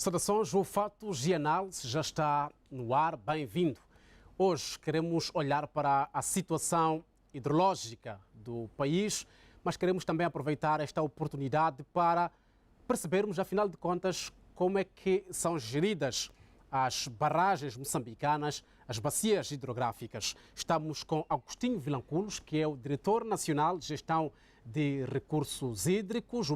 Saudações, o Fatos e Análise já está no ar, bem-vindo. Hoje queremos olhar para a situação hidrológica do país, mas queremos também aproveitar esta oportunidade para percebermos, afinal de contas, como é que são geridas as barragens moçambicanas, as bacias hidrográficas. Estamos com Agostinho Vilanculos, que é o Diretor Nacional de Gestão de Recursos Hídricos,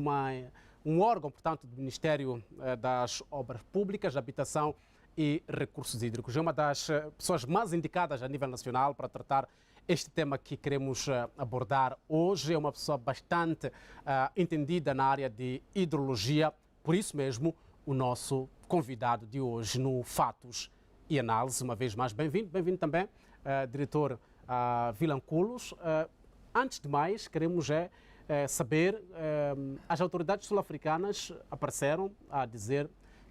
um órgão, portanto, do Ministério das Obras Públicas, Habitação e Recursos Hídricos. É uma das pessoas mais indicadas a nível nacional para tratar este tema que queremos abordar hoje. É uma pessoa bastante entendida na área de hidrologia, por isso mesmo o nosso convidado de hoje no Fatos e Análise. Uma vez mais, bem-vindo. Bem-vindo também, Diretor Vilanculos. Antes de mais, queremos saber, as autoridades sul-africanas apareceram a dizer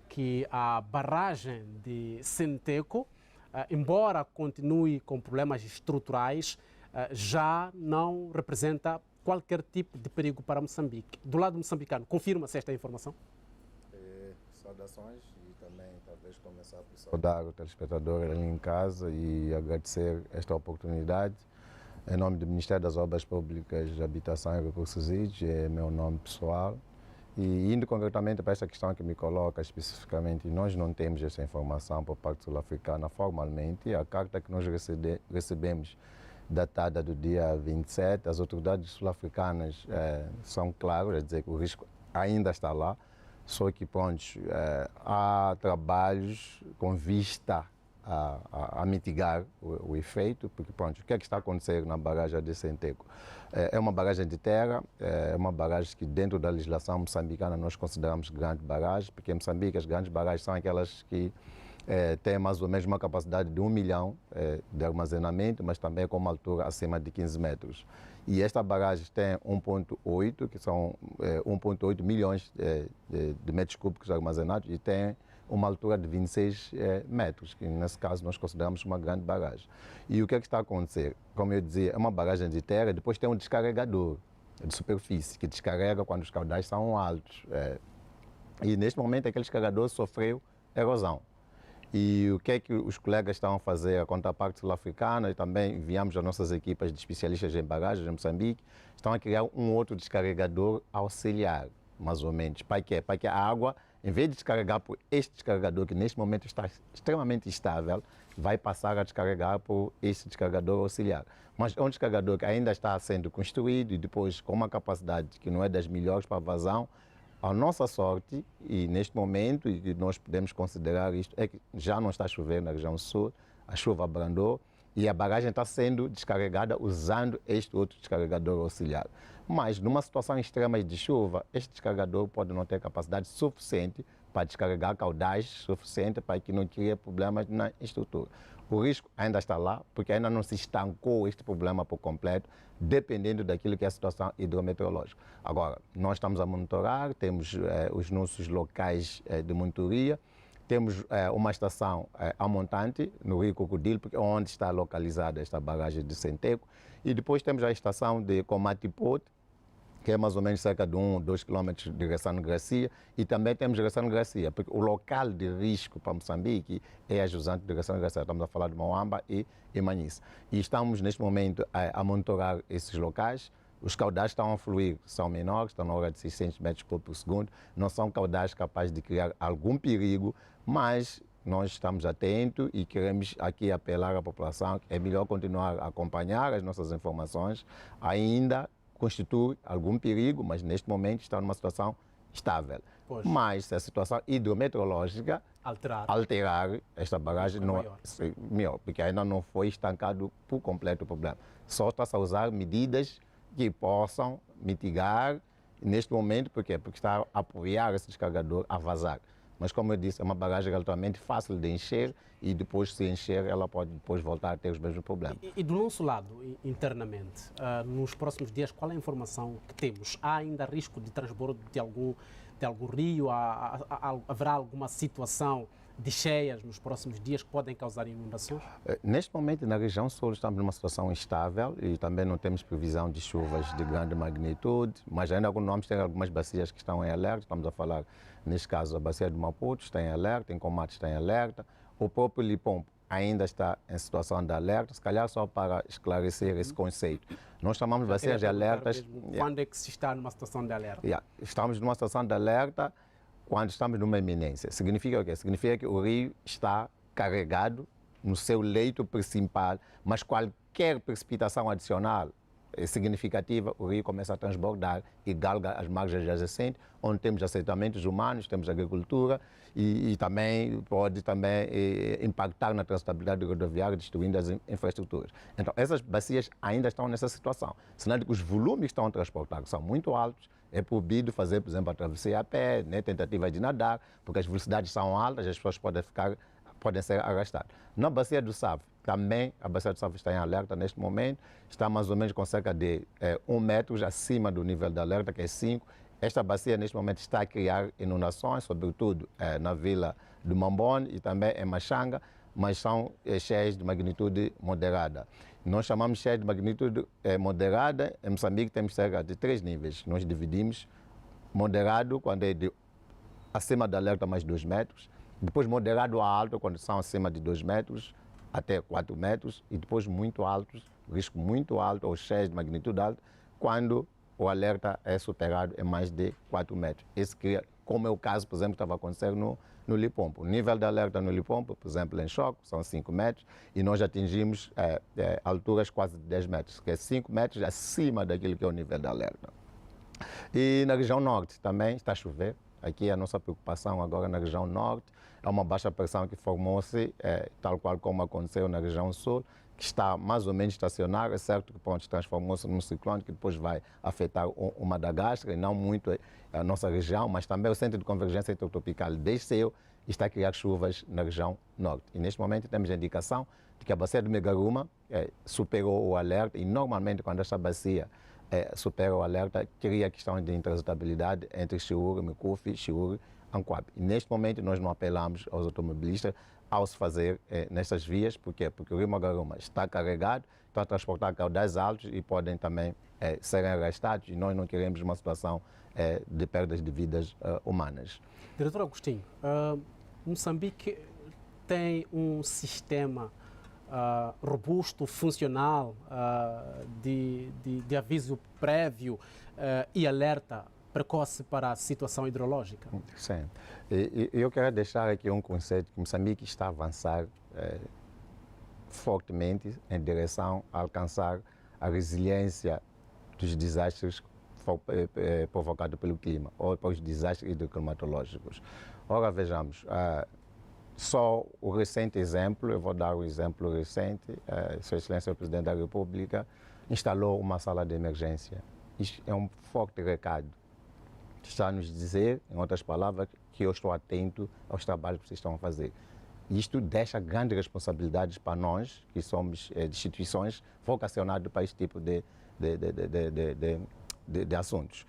que a barragem de Senteco, embora continue com problemas estruturais, já não representa qualquer tipo de perigo para Moçambique. Do lado moçambicano, confirma-se esta informação? Saudações e também talvez começar por saudar o telespectador ali em casa e agradecer esta oportunidade. Em nome do Ministério das Obras Públicas, Habitação e Recursos Hídricos, é meu nome pessoal. E indo concretamente para esta questão que me coloca especificamente, nós não temos essa informação por parte sul-africana formalmente. A carta que nós recebemos, datada do dia 27, as autoridades sul-africanas são claras, é dizer que o risco ainda está lá, só que pronto, há trabalhos com vista a mitigar o efeito, porque pronto, o que é que está acontecendo na barragem de Senteco? É uma barragem de terra, é uma barragem que dentro da legislação moçambicana nós consideramos grande barragem, porque em Moçambique as grandes barragens são aquelas que têm mais ou menos uma capacidade de 1 milhão de armazenamento, mas também com uma altura acima de 15 metros. E esta barragem tem 1,8, que são 1,8 milhões de metros cúbicos armazenados, e tem uma altura de 26 metros, que nesse caso nós consideramos uma grande barragem. E o que é que está a acontecer? Como eu dizia, é uma barragem de terra, e depois tem um descarregador de superfície, que descarrega quando os caudais são altos. E neste momento aquele descarregador sofreu erosão. E o que é que os colegas estão a fazer, a contraparte sul-africana, e também enviamos as nossas equipas de especialistas em barragens em Moçambique, estão a criar um outro descarregador auxiliar, mais ou menos. Para quê? Para que a água, em vez de descarregar por este descarregador, que neste momento está extremamente estável, vai passar a descarregar por este descarregador auxiliar. Mas é um descarregador que ainda está sendo construído e depois com uma capacidade que não é das melhores para vazão. A nossa sorte, e neste momento, e nós podemos considerar isto, é que já não está chovendo na região sul, a chuva abrandou e a barragem está sendo descarregada usando este outro descarregador auxiliar. Mas numa situação extrema de chuva, este descarregador pode não ter capacidade suficiente para descarregar caudais suficiente para que não crie problemas na estrutura. O risco ainda está lá, porque ainda não se estancou este problema por completo, dependendo daquilo que é a situação hidrometeorológica. Agora, nós estamos a monitorar, temos os nossos locais de monitoria, temos uma estação a montante no Rio Cocodilo, porque é onde está localizada esta barragem de Senteco, e depois temos a estação de Komatipote, que é mais ou menos cerca de 1 ou 2 quilômetros de Ressano Gracia, e também temos Ressano Gracia, porque o local de risco para Moçambique é a jusante de Ressano Gracia. Estamos a falar de Moamba e Manhissa. E estamos neste momento a monitorar esses locais. Os caudais estão a fluir, são menores, estão na hora de 600 metros por segundo, não são caudais capazes de criar algum perigo, mas nós estamos atentos e queremos aqui apelar à população que é melhor continuar a acompanhar as nossas informações, ainda constitui algum perigo, mas neste momento está numa situação estável. Pois. Mas se a situação hidrometeorológica alterar esta barragem, não, porque ainda não foi estancado por completo o problema. Só está-se a usar medidas que possam mitigar neste momento, por quê? Porque está a apoiar esse descarregador a vazar. Mas, como eu disse, é uma barragem relativamente fácil de encher e depois, se encher, ela pode depois voltar a ter os mesmos problemas. E do nosso lado, internamente, nos próximos dias, qual é a informação que temos? Há ainda risco de transbordo de algum rio? Haverá alguma situação de cheias nos próximos dias que podem causar inundações? Neste momento, na região sul, estamos numa situação instável e também não temos previsão de chuvas de grande magnitude, mas ainda continuamos a ter algumas bacias que estão em alerta. Estamos a falar, neste caso, a bacia do Maputo está em alerta, em Comate está em alerta, o próprio Lipompo ainda está em situação de alerta, se calhar só para esclarecer esse conceito. Nós chamamos de bacias de alertas... Quando é que se está numa situação de alerta? Estamos numa situação de alerta quando estamos numa iminência. Significa o quê? Significa que o rio está carregado no seu leito principal, mas qualquer precipitação adicional significativa, o rio começa a transbordar e galga as margens adjacentes, onde temos assentamentos humanos, temos agricultura e também pode impactar na transitabilidade rodoviária, destruindo as infraestruturas. Então, essas bacias ainda estão nessa situação. Sinal de que os volumes que estão a transportar são muito altos, é proibido fazer, por exemplo, a travessia a pé, né, tentativa de nadar, porque as velocidades são altas, as pessoas podem ser arrastadas. Na bacia do Save, também a bacia do Save está em alerta neste momento, está mais ou menos com cerca de 1 metro acima do nível de alerta, que é 5. Esta bacia neste momento está a criar inundações, sobretudo na vila do Mambone e também em Machanga, mas são cheias de magnitude moderada. Nós chamamos de cheias de magnitude moderada. Em Moçambique temos cerca de 3 níveis. Nós dividimos moderado, quando é acima do alerta mais 2 metros, depois moderado a alto, quando são acima de 2 metros, até 4 metros, e depois muito altos, risco muito alto, ou cheias de magnitude alta, quando o alerta é superado em mais de 4 metros. Esse cria, como é o caso, por exemplo, que estava acontecendo no Lipompo. O nível de alerta no Lipompo, por exemplo, em Choco, são 5 metros, e nós atingimos alturas quase de 10 metros, que é 5 metros acima daquilo que é o nível de alerta. E na região norte também está a chover. Aqui a nossa preocupação agora na região norte é uma baixa pressão que formou-se, tal qual como aconteceu na região sul, que está mais ou menos estacionária. É certo que transformou-se num ciclone que depois vai afetar o Madagascar e não muito a nossa região, mas também o centro de convergência intertropical desceu e está a criar chuvas na região norte. E neste momento temos a indicação de que a bacia do Megaruma superou o alerta e normalmente quando esta bacia supera o alerta, cria a questão de intransitabilidade entre Chiure, Mikufi, Chiure, Anquabe. E neste momento nós não apelamos aos automobilistas ao se fazer nestas vias. Por quê? Porque o rio Megaruma está carregado, está a transportar caudais altos e podem também serem arrastados, e nós não queremos uma situação de perdas de vidas humanas. Diretor Agostinho, Moçambique tem um sistema robusto, funcional, de aviso prévio e alerta precoce para a situação hidrológica? Sim. Eu quero deixar aqui um conceito que Moçambique está a avançar fortemente em direção a alcançar a resiliência dos desastres provocados pelo clima ou pelos desastres hidroclimatológicos. Ora, vejamos, só o recente exemplo, eu vou dar o exemplo recente, Sua Excelência o Presidente da República instalou uma sala de emergência. Isto é um forte recado. Está a nos dizer, em outras palavras, que eu estou atento aos trabalhos que vocês estão a fazer. Isto deixa grandes responsabilidades para nós, que somos instituições vocacionadas para este tipo de assuntos.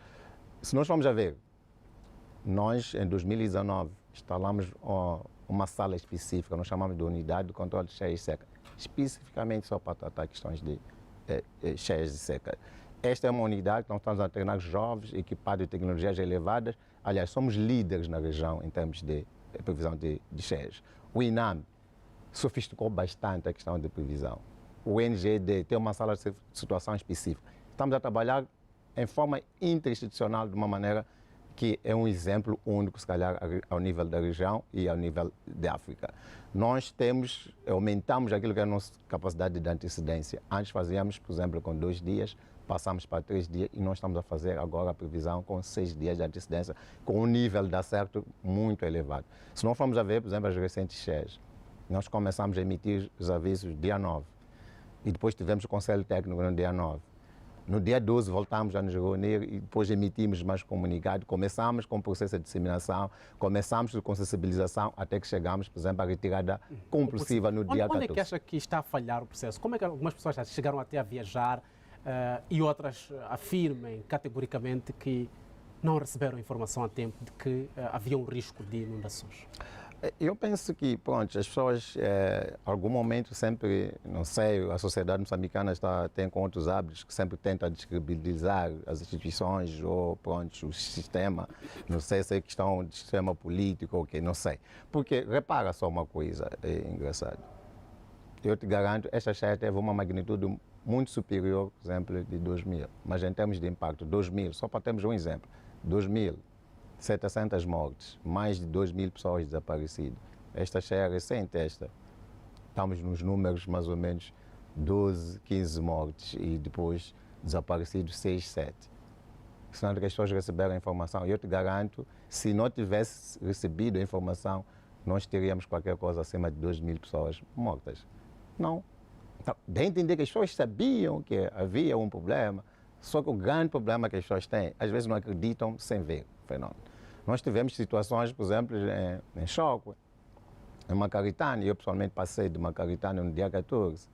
Se nós formos a ver, nós em 2019 instalamos uma sala específica, nós chamamos de Unidade de Controle de Cheias e Seca, especificamente só para tratar questões de cheias e seca. Esta é uma unidade que nós estamos a treinar jovens, equipados de tecnologias elevadas. Aliás, somos líderes na região em termos de previsão de cheias. O INAME sofisticou bastante a questão de previsão. O NGD tem uma sala de situação específica. Estamos a trabalhar em forma interinstitucional de uma maneira que é um exemplo único, se calhar, ao nível da região e ao nível da África. Nós aumentamos aquilo que é a nossa capacidade de antecedência. Antes fazíamos, por exemplo, com 2 dias, passamos para 3 dias e nós estamos a fazer agora a previsão com 6 dias de antecedência, com um nível de acerto muito elevado. Se não formos a ver, por exemplo, as recentes cheias, nós começamos a emitir os avisos dia 9 e depois tivemos o Conselho Técnico no dia 9. No dia 12 voltamos a nos reunir e depois emitimos mais comunicado. Começamos com o processo de disseminação, começamos com sensibilização até que chegamos, por exemplo, à retirada compulsiva no dia 14. Onde é que acha que está a falhar o processo? Como é que algumas pessoas chegaram até a viajar e outras afirmem categoricamente que não receberam informação a tempo de que havia um risco de inundações? Eu penso que, pronto, as pessoas, em algum momento, sempre, não sei, a sociedade moçambicana tem com outros hábitos que sempre tenta descredibilizar as instituições ou, pronto, o sistema. Não sei se é questão de sistema político ou o quê, não sei. Porque, repara só uma coisa, é engraçado. Eu te garanto, esta cheia teve uma magnitude muito superior, por exemplo, de 2000. Mas em termos de impacto, 2000, só para termos um exemplo, 2000. 700 mortes, mais de 2.000 pessoas desaparecidas. Esta cheia é recente, estamos nos números mais ou menos 12, 15 mortes e depois desaparecidos 6, 7. Senão que as pessoas receberam a informação. Eu te garanto, se não tivesse recebido a informação, nós teríamos qualquer coisa acima de 2.000 pessoas mortas. Não. Então, dá a entender que as pessoas sabiam que havia um problema, só que o grande problema que as pessoas têm, às vezes não acreditam sem ver o fenômeno. Nós tivemos situações, por exemplo, em Choque, em Macaritane. Eu pessoalmente passei de Macaritane no dia 14.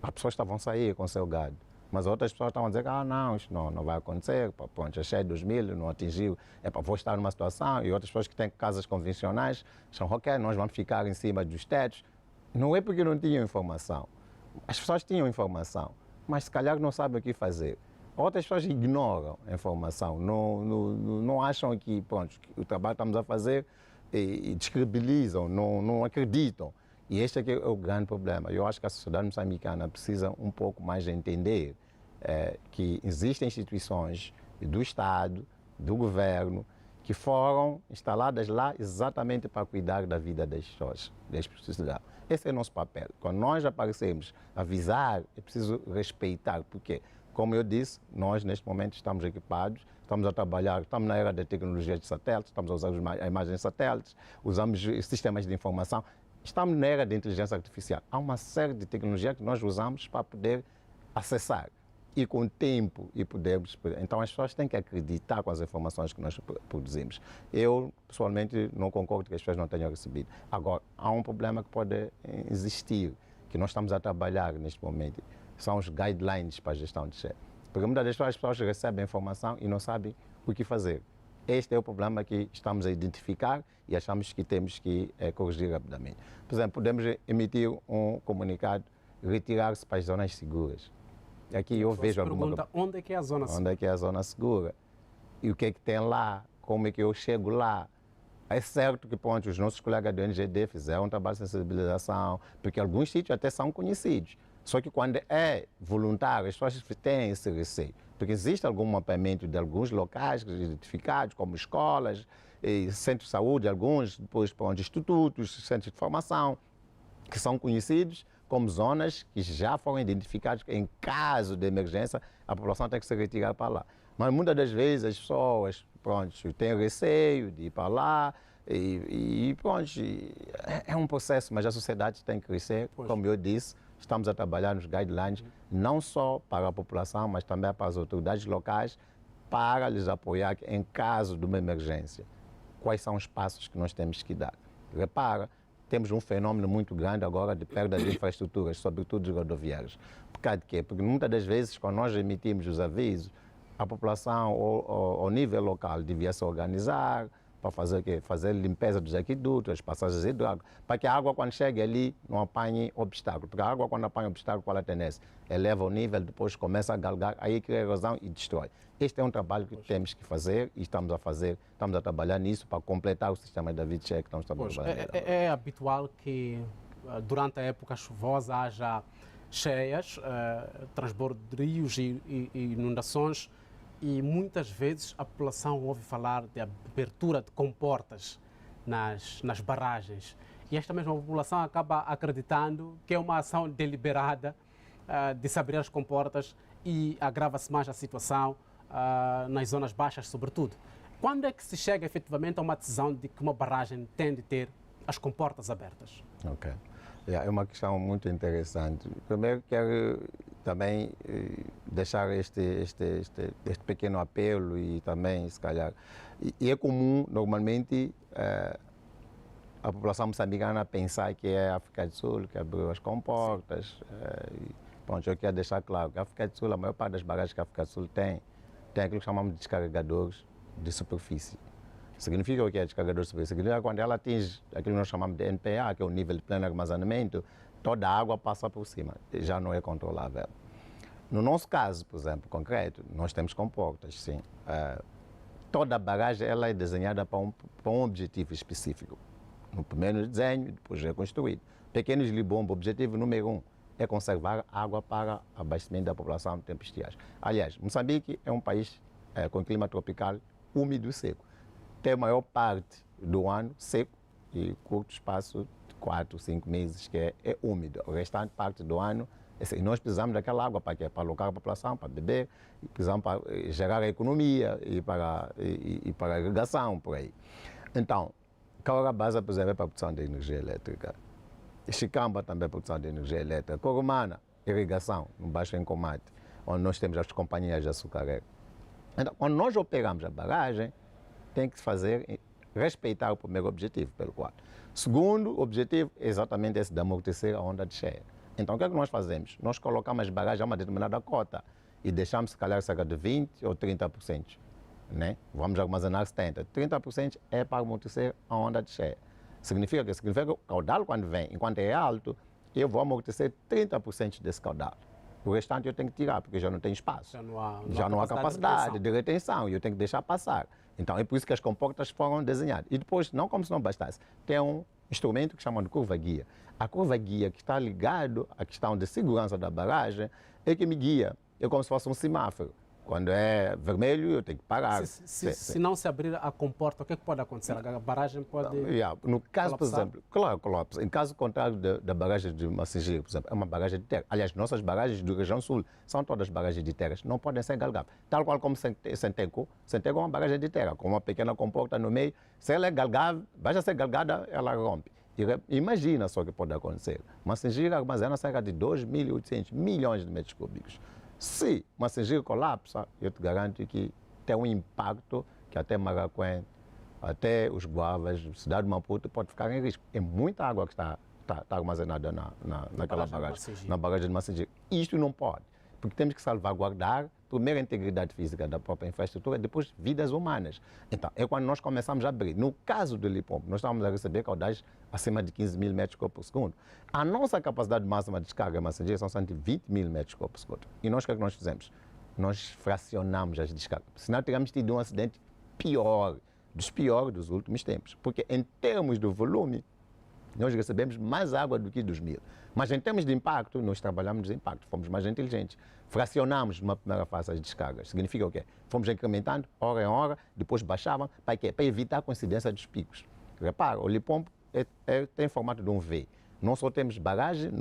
As pessoas estavam a sair com o seu gado. Mas outras pessoas estavam a dizer que não, isto não vai acontecer. Pronto, achei 2000, não atingiu. Vou estar numa situação. E outras pessoas que têm casas convencionais acham, ok, nós vamos ficar em cima dos tetos. Não é porque não tinham informação. As pessoas tinham informação, mas se calhar não sabem o que fazer. Outras pessoas ignoram a informação, não acham que, pronto, que o trabalho que estamos a fazer e descredibilizam, não acreditam. E este é que é o grande problema. Eu acho que a sociedade moçambicana precisa um pouco mais de entender que existem instituições do Estado, do governo, que foram instaladas lá exatamente para cuidar da vida das pessoas, das pessoas. Esse é o nosso papel. Quando nós aparecemos, avisar, é preciso respeitar, porque como eu disse, nós neste momento estamos equipados, estamos a trabalhar, estamos na era da tecnologia de satélites, estamos a usar a imagem de satélites, usamos sistemas de informação, estamos na era da inteligência artificial. Há uma série de tecnologias que nós usamos para poder acessar e com o tempo e podermos. Então as pessoas têm que acreditar com as informações que nós produzimos. Eu, pessoalmente, não concordo que as pessoas não tenham recebido. Agora, há um problema que pode existir, que nós estamos a trabalhar neste momento. São os guidelines para a gestão de cheia. Porque muitas das vezes as pessoas recebem a informação e não sabem o que fazer. Este é o problema que estamos a identificar e achamos que temos que corrigir rapidamente. Por exemplo, podemos emitir um comunicado, retirar-se para as zonas seguras. Aqui eu vejo alguma pergunta, onde é que é a zona segura? Onde é que é a zona segura? E o que é que tem lá? Como é que eu chego lá? É certo que, pronto, os nossos colegas do NGD fizeram um trabalho de sensibilização, porque alguns sítios até são conhecidos. Só que quando é voluntário, as pessoas têm esse receio. Porque existe algum mapeamento de alguns locais identificados, como escolas, centros de saúde, alguns, depois pronto, institutos, centros de formação, que são conhecidos como zonas que já foram identificadas em caso de emergência, a população tem que se retirar para lá. Mas muitas das vezes as pessoas pronto, têm receio de ir para lá e pronto, é um processo, mas a sociedade tem que crescer, como eu disse. Estamos a trabalhar nos guidelines, não só para a população, mas também para as autoridades locais, para lhes apoiar em caso de uma emergência. Quais são os passos que nós temos que dar? Repara, temos um fenômeno muito grande agora de perda de infraestruturas, sobretudo de rodoviárias. Por causa de quê? Porque muitas das vezes, quando nós emitimos os avisos, a população, ao nível local, devia se organizar, para fazer o quê? Fazer limpeza dos aquedutos, as passagens de água, para que a água, quando chega ali, não apanhe obstáculo. Porque a água, quando apanha obstáculo, qual é a tendência? Eleva o nível, depois começa a galgar, aí cria erosão e destrói. Este é um trabalho que temos que fazer e estamos a trabalhar nisso para completar o sistema da vida cheia que estamos trabalhando. É habitual que durante a época chuvosa haja cheias, transbordo de rios e inundações. E muitas vezes a população ouve falar de abertura de comportas nas barragens. E esta mesma população acaba acreditando que é uma ação deliberada de se abrir as comportas e agrava-se mais a situação nas zonas baixas, sobretudo. Quando é que se chega efetivamente a uma decisão de que uma barragem tem de ter as comportas abertas? Ok. É uma questão muito interessante. Primeiro, quero também deixar este pequeno apelo e também, se calhar, e é comum, normalmente, a população moçambicana pensar que é a África do Sul que abriu as comportas. Pronto, eu quero deixar claro que a África do Sul, a maior parte das barragens que a África do Sul tem aquilo que chamamos de descarregadores de superfície. Significa o que é descarregador superior? Significa quando ela atinge aquilo que nós chamamos de NPA, que é o nível de pleno armazenamento, toda a água passa por cima, já não é controlável. No nosso caso, por exemplo, concreto, nós temos comportas, sim. Toda a barragem ela é desenhada para um objetivo específico. No primeiro desenho, depois é construído. Pequenos Libombo, o objetivo número 1 é conservar água para abastecimento da população no tempo estiagem. Aliás, Moçambique é um país com clima tropical úmido e seco. Tem a maior parte do ano seco e curto espaço de 4, 5 meses que é úmido. A restante parte do ano, assim, nós precisamos daquela água para quê? Para alocar a população, para beber, precisamos para gerar a economia e para a irrigação, por aí. Então, Cahora-Bassa, por exemplo, é para a produção de energia elétrica. Chicamba também é produção de energia elétrica. Coromana, irrigação, no Baixo Encomate, onde nós temos as companhias de açucareiro. Então, quando nós operamos a barragem, tem que fazer, respeitar o primeiro objetivo pelo qual. Segundo objetivo é exatamente esse de amortecer a onda de cheia. Então, o que é que nós fazemos? Nós colocamos as barragens a uma determinada cota e deixamos, se calhar, cerca de 20% ou 30%. Né? Vamos armazenar 70%. 30% é para amortecer a onda de cheia. Significa que o caudal, quando vem, enquanto é alto, eu vou amortecer 30% desse caudal. O restante eu tenho que tirar, porque já não tem espaço. Já não há capacidade de retenção e eu tenho que deixar passar. Então, é por isso que as comportas foram desenhadas. E depois, não como se não bastasse, tem um instrumento que chamam de curva-guia. A curva-guia que está ligado à questão de segurança da barragem é que me guia. É como se fosse um semáforo. Quando é vermelho, eu tenho que parar. Se não se abrir a comporta, o que é que pode acontecer? A barragem pode No caso, colapsar? por exemplo, claro, colapsa. Em caso contrário da barragem de Macingir, por exemplo, é uma barragem de terra. Aliás, nossas barragens da região sul são todas barragens de terras, não podem ser galgáveis. Tal qual como Senteco é uma barragem de terra, com uma pequena comporta no meio. Se ela é galgável, basta ser galgada, ela rompe. Imagina só o que pode acontecer. Macingir armazena cerca de 2.800 milhões de metros cúbicos. Se Macingir colapsa, eu te garanto que tem um impacto que até Maracuém, até os Guavas, cidade de Maputo, pode ficar em risco. É muita água que está armazenada naquela barragem, na barragem de Macingir. Isto não pode, porque temos que salvaguardar primeiro a integridade física da própria infraestrutura e depois vidas humanas. Então, é quando nós começamos a abrir. No caso do Limpopo, nós estamos a receber caudais acima de 15 mil metros cúbicos por segundo. A nossa capacidade máxima de descarga em Macingir são 120 mil metros cúbicos por segundo. E nós, o que é que nós fizemos? Nós fracionamos as descargas. Senão, teríamos tido um acidente pior, dos piores dos últimos tempos. Porque, em termos do volume, nós recebemos mais água do que dos mil. Mas em termos de impacto, nós trabalhamos de impacto, fomos mais inteligentes. Fracionamos numa primeira fase as descargas. Significa o quê? Fomos incrementando, hora em hora, depois baixavam. Para quê? Para evitar a coincidência dos picos. Repara, o Limpopo tem formato de um V. Não só temos barragem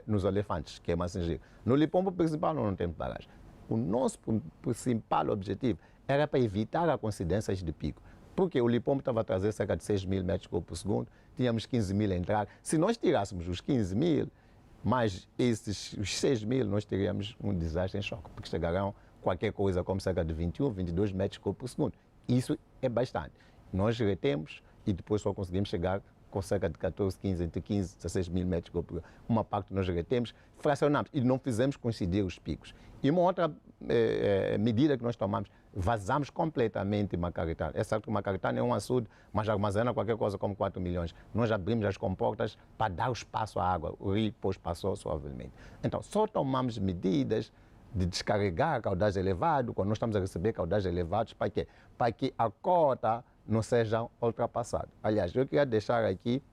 nos Elefantes, que é Macingir. No Limpopo principal não temos barragem. O nosso principal objetivo era para evitar as coincidências de pico. Porque o Limpopo estava a trazer cerca de 6 mil metros cúbicos por segundo, tínhamos 15 mil a entrar. Se nós tirássemos os 15 mil, mais os 6 mil, nós teríamos um desastre em choque, porque chegarão qualquer coisa como cerca de 21, 22 metros cúbicos por segundo. Isso é bastante. Nós retemos e depois só conseguimos chegar com cerca de 14, 15, entre 15 e 16 mil metros cúbicos. Uma parte nós retemos, fracionamos e não fizemos coincidir os picos. E uma outra medida que nós tomamos, vazamos completamente Macaritana. É certo que Macaritana é um açude, mas armazena qualquer coisa como 4 milhões. Nós abrimos as comportas para dar o espaço à água. O rio depois passou suavemente. Então, só tomamos medidas de descarregar caudais elevados, quando nós estamos a receber caudais elevados, para quê? Para que a cota não seja ultrapassada. Aliás, eu queria deixar aqui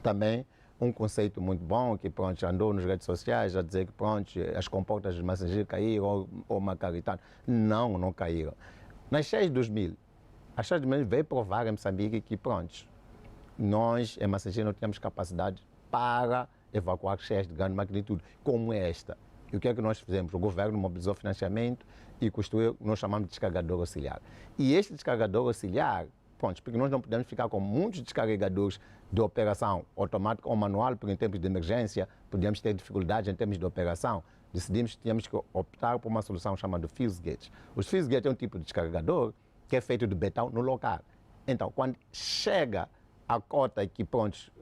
também um conceito muito bom, que pronto, andou nas redes sociais a dizer que pronto, as comportas de Macingir caíram ou Macaritana. Não caíram. Nas cheias de 2000, as cheias de 2000 veio provar em Moçambique que pronto, nós em Macingir não tínhamos capacidade para evacuar cheias de grande magnitude, como esta. E o que é que nós fizemos? O governo mobilizou financiamento e construiu o que nós chamamos de descarregador auxiliar. E este descarregador auxiliar, pronto, porque nós não podemos ficar com muitos descarregadores de operação automática ou manual, porque em tempos de emergência podíamos ter dificuldades em termos de operação. Decidimos que tínhamos que optar por uma solução chamada fuse gate. Os fuse gate é um tipo de descarregador que é feito de betão no local. Então, quando chega a cota que pronto,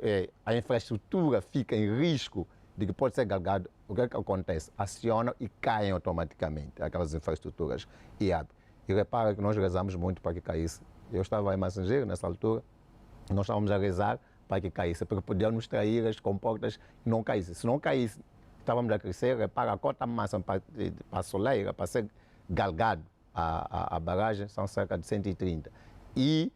a infraestrutura fica em risco de que pode ser galgado, o que é que acontece? Aciona e caem automaticamente aquelas infraestruturas e abrem. E repara que nós rezamos muito para que caísse Eu estava em Massageiro nessa altura, nós estávamos a rezar para que caísse, porque podíamos trair as comportas e não caísse. Se não caísse, estávamos a crescer, para a cota máxima para a Soleira, para ser galgado a barragem, são cerca de 130. E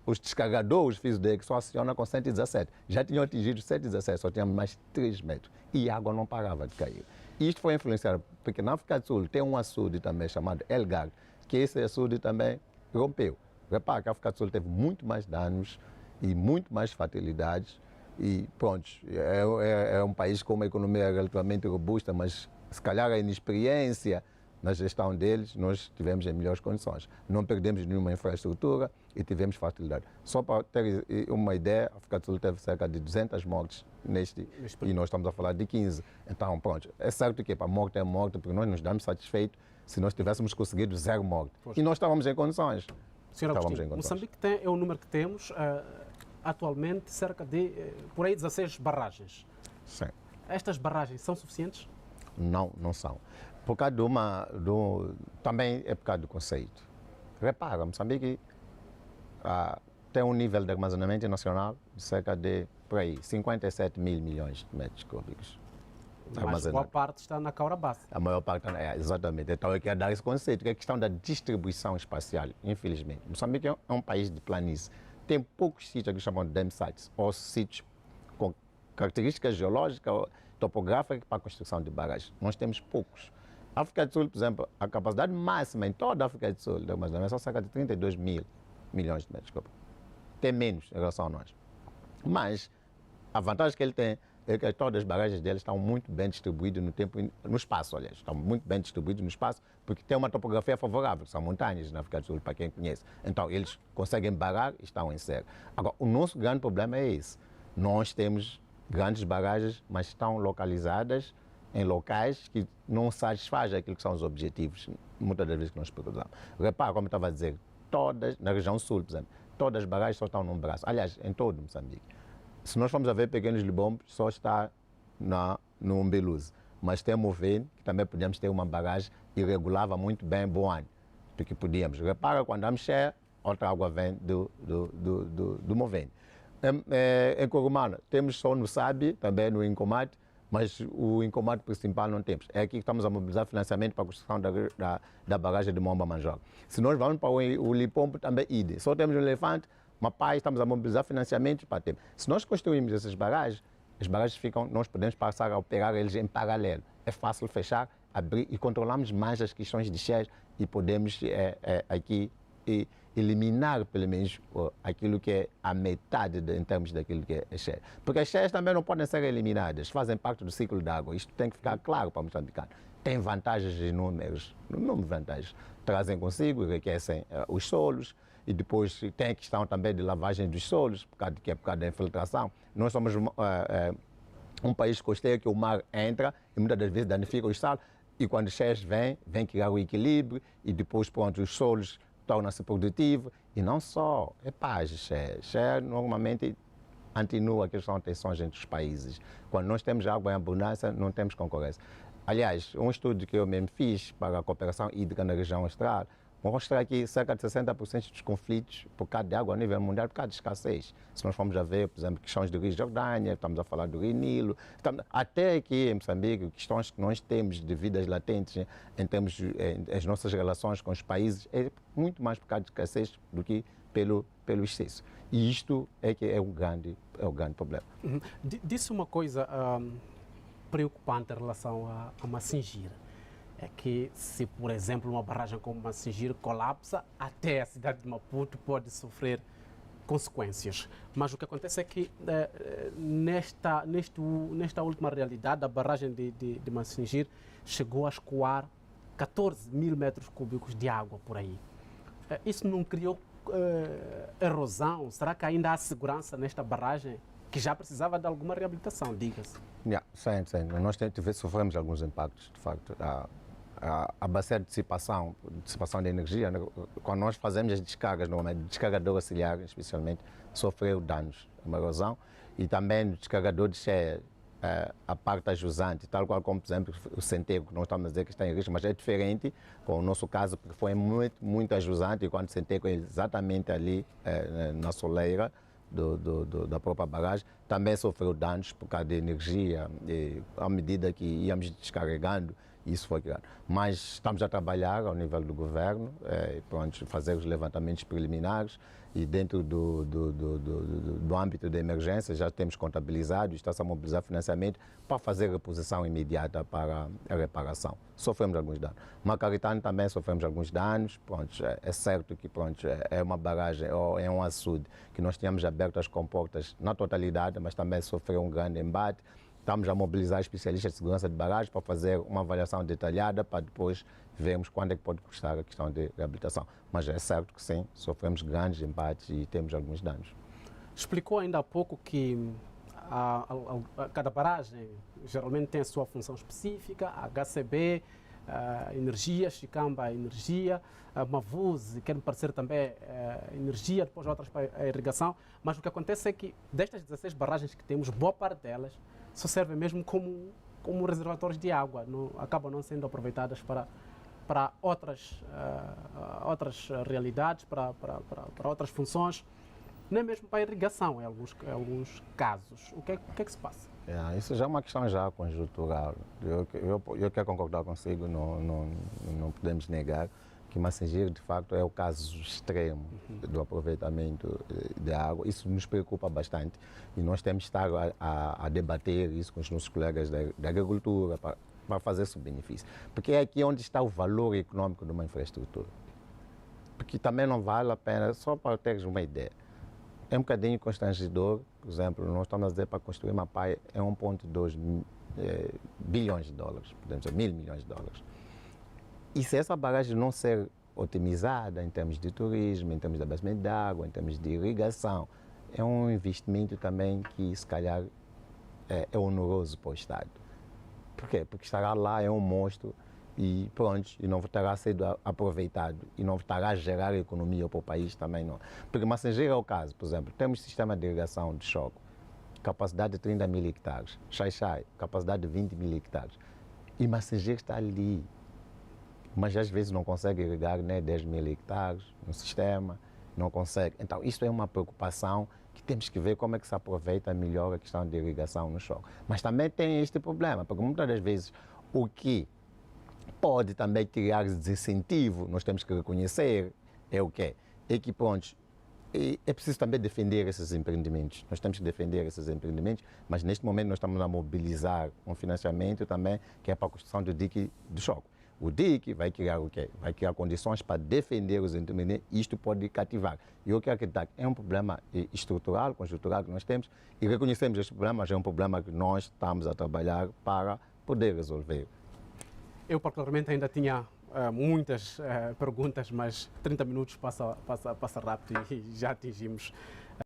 os descarregadores FISDEC só acionam com 117. Já tinham atingido 117, só tínhamos mais 3 metros. E a água não parava de cair. Isto foi influenciado, porque na África do Sul tem um açude também chamado Elgar, que esse açude também rompeu. Repara que a África do Sul teve muito mais danos e muito mais fatalidades. E pronto, é um país com uma economia relativamente robusta, mas se calhar a inexperiência na gestão deles, nós tivemos em melhores condições. Não perdemos nenhuma infraestrutura e tivemos facilidade. Só para ter uma ideia, a África do Sul teve cerca de 200 mortes e nós estamos a falar de 15. Então, pronto, é certo que para morte é morte, porque nós nos damos satisfeitos se nós tivéssemos conseguido 0 morte. E nós estávamos em condições. Sr. Agostinho, Moçambique é o número que temos, atualmente cerca de, por aí, 16 barragens. Sim. Estas barragens são suficientes? Não, não são. Por causa também é por causa do conceito. Repara, Moçambique tem um nível de armazenamento nacional de cerca de, por aí, 57 mil milhões de metros cúbicos. Mas boa parte está na Caura Bassa. A maior parte, exatamente. Então eu quero dar esse conceito, que é a questão da distribuição espacial, infelizmente. Moçambique é um país de planície. Tem poucos sítios que chamam de dam sites, ou sítios com características geológicas ou topográficas para a construção de barragens. Nós temos poucos. A África do Sul, por exemplo, a capacidade máxima em toda a África do Sul de armazenamento são cerca de 32 mil milhões de metros cúbicos. Tem menos em relação a nós. Mas a vantagem que ele tem é que todas as barragens dele estão muito bem distribuídas no espaço, aliás, estão muito bem distribuídas no espaço, porque tem uma topografia favorável, são montanhas na África do Sul, para quem conhece. Então, eles conseguem barrar e estão em série. Agora, o nosso grande problema é esse. Nós temos grandes barragens, mas estão localizadas em locais que não satisfazem aquilo que são os objetivos, muitas das vezes que nós procuramos. Repara, como eu estava a dizer, todas, na região sul, por exemplo, todas as barragens só estão num braço. Aliás, em todo Moçambique. Se nós formos a ver Pequenos Libombos, só está no Umbeluze. Mas tem Movene, que também podíamos ter uma barragem e regulava muito bem Boane, porque podíamos. Repara, quando damos cheia, outra água vem do Movene. Em Corumana, temos só no Sabe, também no Incomate, mas o Incomate principal não temos. É aqui que estamos a mobilizar financiamento para a construção da barragem de Momba Manjoca. Se nós vamos para o Lipombo, também ide. Só temos o Elefante, Mapai, estamos a mobilizar financiamento para ter. Se nós construímos essas barragens, as barragens ficam, nós podemos passar a operar eles em paralelo. É fácil fechar, abrir e controlamos mais as questões de cheias e podemos aqui eliminar pelo menos aquilo que é a metade em termos daquilo que é cheia. Porque as cheias também não podem ser eliminadas, fazem parte do ciclo da água. Isto tem que ficar claro para o moçambicano. Tem vantagens inúmeras, vantagens. Trazem consigo, enriquecem os solos, e depois tem a questão também de lavagem dos solos, por causa da infiltração. Nós somos um país costeiro que o mar entra e muitas das vezes danifica os solos, e quando os cheias vem criar o equilíbrio e depois pronto, os solos tornam-se produtivos. E não só, é paz, cheia normalmente atenua aquelas tensões entre os países. Quando nós temos água em abundância, não temos concorrência. Aliás, um estudo que eu mesmo fiz para a cooperação hídrica na região austral mostra que cerca de 60% dos conflitos por causa de água a nível mundial por causa de escassez. Se nós formos a ver, por exemplo, questões do Rio Jordânia, estamos a falar do Rio Nilo, até aqui em Moçambique, questões que nós temos de vidas latentes em termos as nossas relações com os países, é muito mais por causa de escassez do que pelo excesso. E isto é que é o grande problema. Uhum. Disse uma coisa preocupante em relação a Massingir. É que se, por exemplo, uma barragem como Massingir colapsa, até a cidade de Maputo pode sofrer consequências. Mas o que acontece é que nesta última realidade, a barragem de Massingir chegou a escoar 14 mil metros cúbicos de água por aí. Isso não criou erosão? Será que ainda há segurança nesta barragem que já precisava de alguma reabilitação, diga-se? Sim. Nós sofremos alguns impactos, de facto. A bacia de dissipação de energia, quando nós fazemos as descargas, normalmente, o descargador auxiliar, especialmente, sofreu danos, uma erosão, e também o descargador de cheia a parte ajusante, tal qual como, por exemplo, o centeio, que nós estamos a dizer que está em risco, mas é diferente com o nosso caso, porque foi muito, muito ajusante, e quando o centeio é exatamente ali na soleira da própria barragem, também sofreu danos por causa de energia, e à medida que íamos descarregando, isso foi criado. Mas estamos a trabalhar ao nível do governo, pronto, fazer os levantamentos preliminares, e dentro do âmbito da emergência já temos contabilizado, está-se a mobilizar financiamento para fazer reposição imediata para a reparação. Sofremos alguns danos. Macaritano também sofremos alguns danos. Pronto, é certo que pronto, é uma barragem, ou é um açude que nós tínhamos aberto as comportas na totalidade, mas também sofreu um grande embate. Estamos a mobilizar especialistas de segurança de barragem para fazer uma avaliação detalhada para depois vermos quando é que pode custar a questão de reabilitação. Mas é certo que sim, sofremos grandes embates e temos alguns danos. Explicou ainda há pouco que cada barragem geralmente tem a sua função específica, a HCB, a Energia, Chicamba, a Energia, a Mavuse, quer me parecer também a Energia, depois outras para a irrigação, mas o que acontece é que destas 16 barragens que temos, boa parte delas só servem mesmo como reservatórios de água, acabam não sendo aproveitadas para outras realidades, para outras funções, nem mesmo para a irrigação em alguns casos. O que é que se passa? Isso já é uma questão já conjuntural. Eu quero concordar consigo, não podemos negar que Massageiro, de facto, é o caso extremo do aproveitamento da água. Isso nos preocupa bastante e nós temos de estar a debater isso com os nossos colegas da agricultura para fazer esse benefício. Porque é aqui onde está o valor econômico de uma infraestrutura. Porque também não vale a pena, só para teres uma ideia, é um bocadinho constrangedor, por exemplo, nós estamos a dizer para construir uma praia é 1,2 bilhões de dólares, podemos dizer $1.000 milhões. E se essa barragem não ser otimizada em termos de turismo, em termos de abastecimento de água, em termos de irrigação, é um investimento também que, se calhar, é oneroso para o Estado. Por quê? Porque estará lá, é um monstro, e pronto, e não estará sendo aproveitado, e não estará a gerar economia para o país também não. Porque Massageiro é o caso, por exemplo, temos sistema de irrigação de choque, capacidade de 30 mil hectares, Xai-Xai, capacidade de 20 mil hectares, e Massageiro está ali. Mas às vezes não consegue irrigar 10 mil hectares no sistema, não consegue. Então, isso é uma preocupação que temos que ver como é que se aproveita melhor a questão de irrigação no choque. Mas também tem este problema, porque muitas das vezes o que pode também criar desincentivo, nós temos que reconhecer, é o quê? É que, pronto, é preciso também defender esses empreendimentos. Nós temos que defender esses empreendimentos, mas neste momento nós estamos a mobilizar um financiamento também que é para a construção do dique do choque. O DIC vai criar o quê? Vai criar condições para defender os empreendimentos e isto pode cativar. E eu quero acreditar que é um problema estrutural, conjuntural que nós temos e reconhecemos este problema, mas é um problema que nós estamos a trabalhar para poder resolver. Eu particularmente ainda tinha muitas perguntas, mas 30 minutos passa rápido e já atingimos